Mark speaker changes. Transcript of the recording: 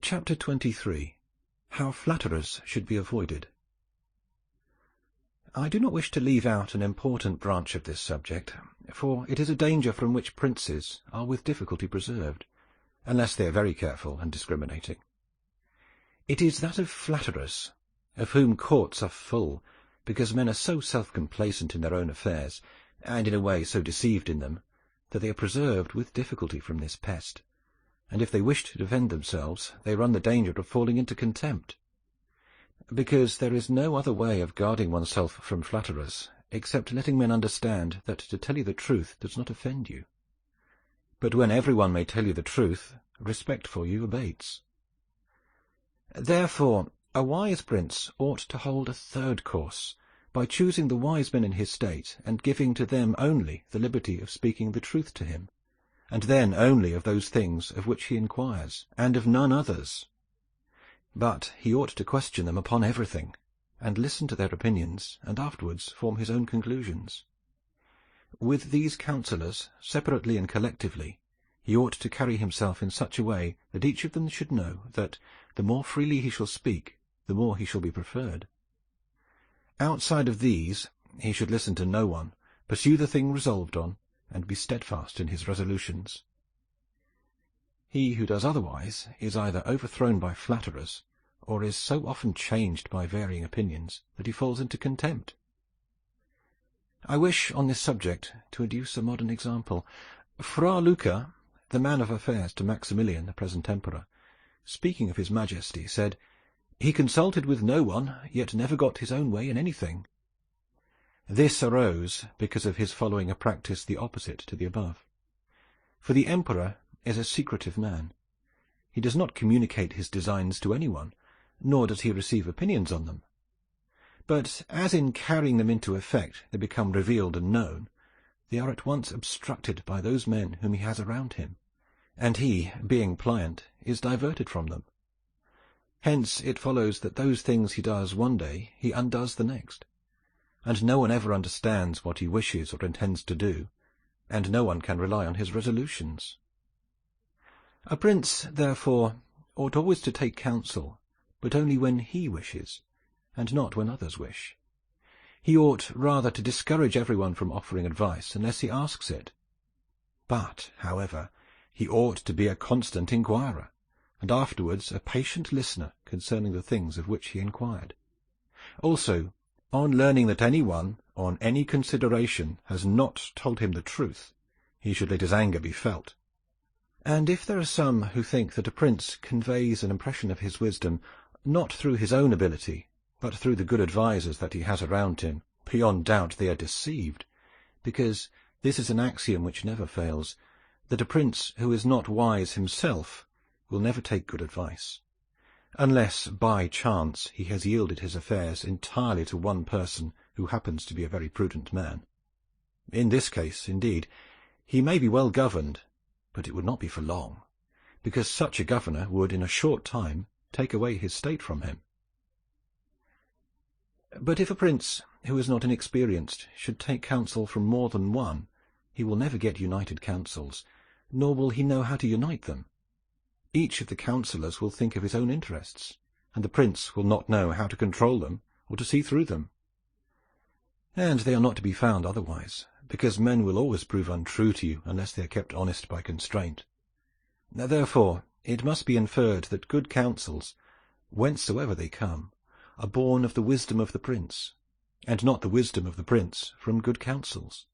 Speaker 1: Chapter 23. How Flatterers should be Avoided. I do not wish to leave out an important branch of this subject, for it is a danger from which princes are with difficulty preserved, unless they are very careful and discriminating. It is that of flatterers, of whom courts are full, because men are so self-complacent in their own affairs, and in a way so deceived in them, that they are preserved with difficulty from this pest, and if they wish to defend themselves, they run the danger of falling into contempt. Because there is no other way of guarding oneself from flatterers, except letting men understand that to tell you the truth does not offend you. But when everyone may tell you the truth, respect for you abates. Therefore, a wise prince ought to hold a third course, by choosing the wise men in his state, and giving to them only the liberty of speaking the truth to him, and then only of those things of which he inquires, and of none others. But he ought to question them upon everything, and listen to their opinions, and afterwards form his own conclusions. With these counsellors, separately and collectively, he ought to carry himself in such a way that each of them should know that the more freely he shall speak, the more he shall be preferred. Outside of these, he should listen to no one, pursue the thing resolved on, and be steadfast in his resolutions. He who does otherwise is either overthrown by flatterers, or is so often changed by varying opinions that he falls into contempt. I wish on this subject to adduce a modern example. Fra Luca, the man of affairs to Maximilian, the present emperor, speaking of his Majesty, said, "He consulted with no one, yet never got his own way in anything." This arose because of his following a practice the opposite to the above. For the emperor is a secretive man. He does not communicate his designs to anyone, nor does he receive opinions on them. But as in carrying them into effect they become revealed and known, they are at once obstructed by those men whom he has around him, and he, being pliant, is diverted from them. Hence it follows that those things he does one day he undoes the next, and no one ever understands what he wishes or intends to do, and no one can rely on his resolutions. A prince, therefore, ought always to take counsel, but only when he wishes, and not when others wish. He ought rather to discourage everyone from offering advice unless he asks it. But, however, he ought to be a constant inquirer, and afterwards a patient listener concerning the things of which he inquired. Also, on learning that anyone, on any consideration, has not told him the truth, he should let his anger be felt. And if there are some who think that a prince conveys an impression of his wisdom not through his own ability, but through the good advisers that he has around him, beyond doubt they are deceived, because this is an axiom which never fails, that a prince who is not wise himself will never take good advice, unless by chance he has yielded his affairs entirely to one person who happens to be a very prudent man. In this case, indeed, he may be well governed, but it would not be for long, because such a governor would in a short time take away his state from him. But if a prince who is not inexperienced should take counsel from more than one, he will never get united counsels, nor will he know how to unite them. Each of the counsellors will think of his own interests, and the prince will not know how to control them or to see through them. And they are not to be found otherwise, because men will always prove untrue to you unless they are kept honest by constraint. Therefore it must be inferred that good counsels, whencesoever they come, are born of the wisdom of the prince, and not the wisdom of the prince from good counsels.